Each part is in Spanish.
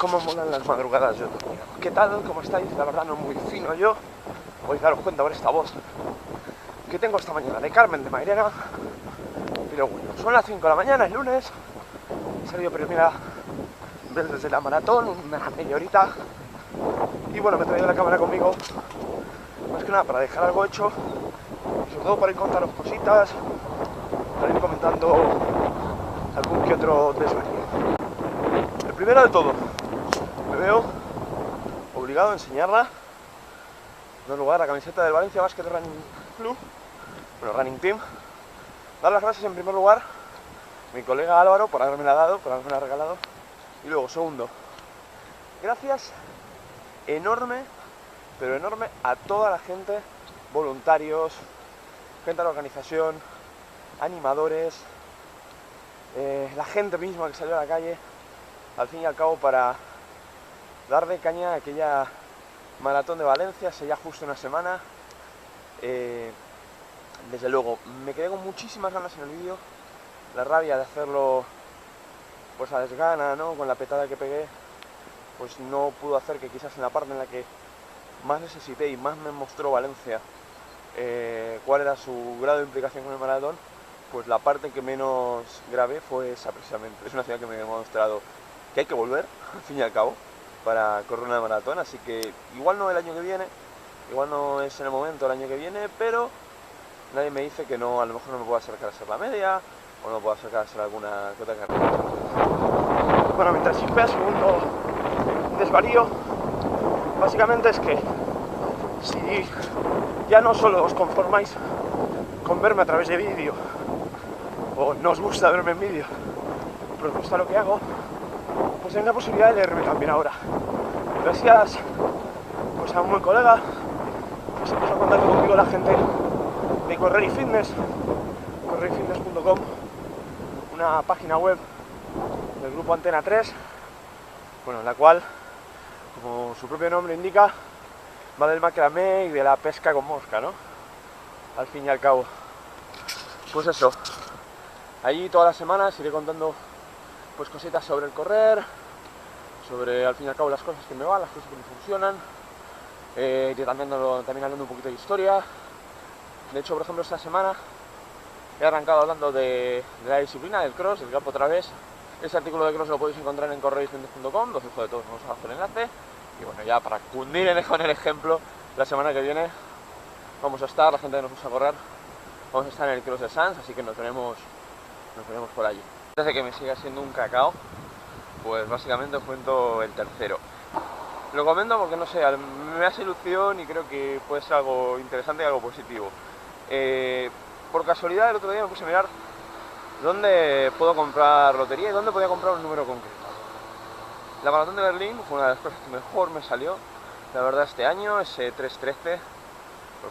cómo molan las madrugadas de otoño. ¿Qué tal? ¿Cómo estáis? La verdad no muy fino yo. Podéis daros cuenta por esta voz que tengo esta mañana de Carmen de Mairena. Pero bueno, son las 5 de la mañana, es lunes. He salido primera vez desde la maratón, una media horita. Y bueno, me he traído la cámara conmigo, más que nada para dejar algo hecho. Y sobre todo para ir contaros cositas, para ir comentando algún que otro desvarío. El primero de todo, me veo obligado a enseñarla. En primer lugar, la camiseta del Valencia Basket Running Club, bueno, Running Team. Dar las gracias en primer lugar a mi colega Álvaro por haberme la dado, por haberme la regalado. Y luego, segundo, gracias enorme, pero enorme a toda la gente, voluntarios, gente de la organización, animadores, la gente misma que salió a la calle, al fin y al cabo, para darle caña a aquella maratón de Valencia hace ya justo una semana. Desde luego, me quedé con muchísimas ganas en el vídeo. La rabia de hacerlo pues a desgana, ¿no? Con la petada que pegué, pues no pudo hacer que quizás en la parte en la que más necesité y más me mostró Valencia cuál era su grado de implicación con el maratón, pues la parte que menos grave fue esa precisamente. Es una ciudad que me ha demostrado que hay que volver, al fin y al cabo, para correr una maratón, así que igual no el año que viene, igual no es en el momento el año que viene, pero nadie me dice que no, a lo mejor no me puedo acercar a ser la media, o no me puedo acercar a ser alguna que otra carrera. Bueno, mientras siempre a segundo desvarío, básicamente es que si ya no solo os conformáis con verme a través de vídeo, o no os gusta verme en vídeo, pero os gusta lo que hago, pues hay una posibilidad de leerme también ahora. Gracias pues a un buen colega que se puso en contacto conmigo, la gente de Correr y Fitness, correryfitness.com, una página web del grupo Antena 3, bueno, en la cual, como su propio nombre indica, va del macramé y de la pesca con mosca, ¿no? Al fin y al cabo. Pues eso, allí todas las semanas iré contando pues cositas sobre el correr, sobre al fin y al cabo las cosas que me van, las cosas que me funcionan, también hablando un poquito de historia. De hecho, por ejemplo, esta semana he arrancado hablando de la disciplina del cross, del gap otra vez. Ese artículo de cross lo podéis encontrar en correryfitness.com, los dejo de todos modos abajo el enlace. Y bueno, ya para cundir con el ejemplo, la semana que viene vamos a estar, la gente que nos gusta correr, vamos a estar en el cross de Sants, así que nos veremos por allí. Antes de que me siga siendo un cacao, pues básicamente os cuento el tercero. Lo comento porque no sé, me hace ilusión y creo que puede ser algo interesante y algo positivo. Por casualidad el otro día me puse a mirar dónde puedo comprar lotería y dónde podía comprar un número concreto. La maratón de Berlín fue una de las cosas que mejor me salió, la verdad, este año, ese 3:13, pues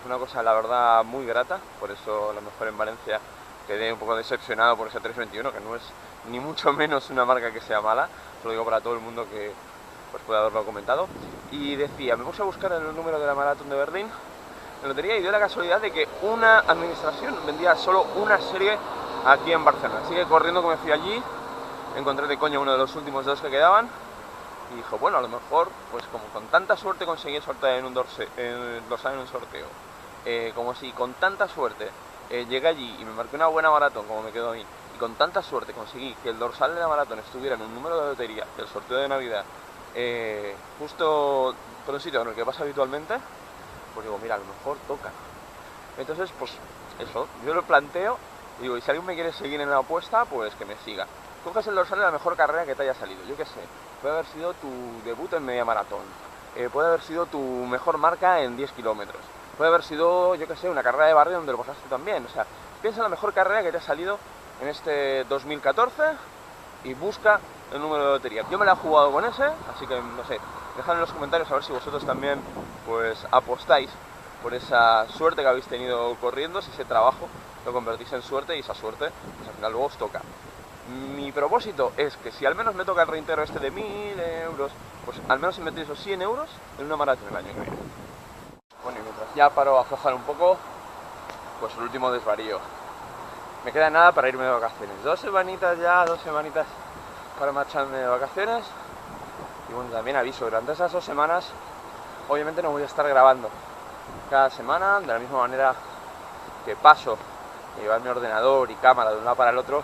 fue una cosa, la verdad, muy grata. Por eso, a lo mejor en Valencia quedé un poco decepcionado por ese 3:21, que no es ni mucho menos una marca que sea mala, lo digo para todo el mundo que pues puede haberlo comentado. Y decía, me puse a buscar el número de la maratón de Berlín en lotería y dio la casualidad de que una administración vendía solo una serie aquí en Barcelona. Así que corriendo que me fui allí, encontré de coña uno de los últimos dos que quedaban y dijo, bueno, a lo mejor, pues como con tanta suerte conseguí sortear en un dorsal en un sorteo, como si con tanta suerte llegué allí y me marqué una buena maratón, como me quedó a mí, y con tanta suerte conseguí que el dorsal de la maratón estuviera en un número de lotería del sorteo de Navidad, justo por un sitio en el que pasa habitualmente, pues digo, mira, a lo mejor toca. Entonces, pues eso, yo lo planteo, digo, y si alguien me quiere seguir en la apuesta, pues que me siga. Coges el dorsal de la mejor carrera que te haya salido, yo qué sé, puede haber sido tu debut en media maratón, puede haber sido tu mejor marca en 10 kilómetros, puede haber sido, yo qué sé, una carrera de barrio donde lo pasaste también. O sea, piensa en la mejor carrera que te ha salido en este 2014 y busca el número de lotería. Yo me la he jugado con ese, así que no sé, dejadme en los comentarios a ver si vosotros también pues apostáis por esa suerte que habéis tenido corriendo, si ese trabajo lo convertís en suerte y esa suerte pues al final luego os toca. Mi propósito es que si al menos me toca el reintegro este de 1000 euros, pues al menos invertir esos 100 euros en una maratón el año que viene. Bueno, y mientras ya paro a aflojar un poco, pues el último desvarío. Me queda nada para irme de vacaciones. 2 semanitas ya, 2 semanitas para marcharme de vacaciones. Y bueno, también aviso, durante esas 2 semanas obviamente no voy a estar grabando cada semana, de la misma manera que paso de llevar mi ordenador y cámara de un lado para el otro,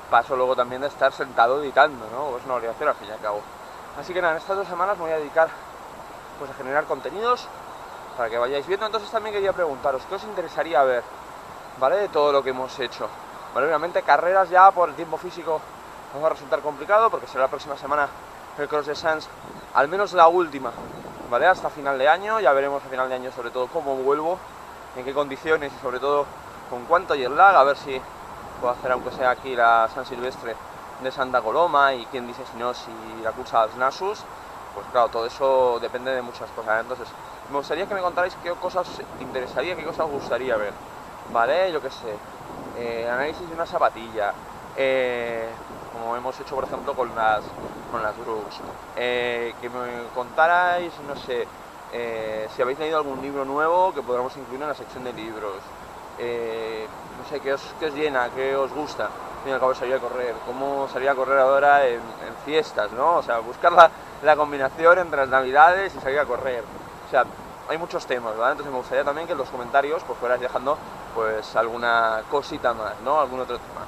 paso luego también de estar sentado editando, ¿no? Es una obligación al fin y al cabo. Así que nada, en estas 2 semanas me voy a dedicar pues a generar contenidos para que vayáis viendo. Entonces también quería preguntaros, ¿qué os interesaría ver, ¿vale? De todo lo que hemos hecho. Vale, obviamente carreras ya por el tiempo físico nos va a resultar complicado porque será la próxima semana el Cross de Sants, al menos la última, ¿vale? Hasta final de año, ya veremos a final de año sobre todo cómo vuelvo, en qué condiciones y sobre todo con cuánto jet lag, a ver si puedo hacer aunque sea aquí la San Silvestre de Santa Coloma y quién dice si no, si la cursa dels Nassos, pues claro, todo eso depende de muchas cosas. Entonces me gustaría que me contarais qué cosas os interesaría, qué cosas os gustaría ver, ¿vale? Yo qué sé, análisis de una zapatilla, como hemos hecho por ejemplo con las Brooks, que me contarais, no sé, si habéis leído algún libro nuevo que podamos incluir en la sección de libros, no sé, qué os llena, qué os gusta, al fin y al cabo salir a correr, cómo salir a correr ahora en fiestas, ¿no? O sea, buscar la combinación entre las navidades y salir a correr, o sea, hay muchos temas, ¿vale? Entonces me gustaría también que en los comentarios pues fuerais dejando pues alguna cosita más, ¿no? Algún otro tema.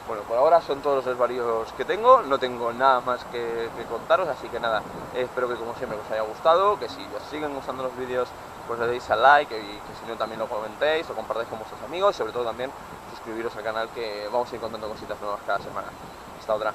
Bueno, por ahora son todos los desvaríos que tengo, no tengo nada más que contaros, así que nada, espero que como siempre os haya gustado, que si os siguen gustando los vídeos pues le deis al like y que si no también lo comentéis o compartáis con vuestros amigos y sobre todo también suscribiros al canal, que vamos a ir contando cositas nuevas cada semana. Hasta otra.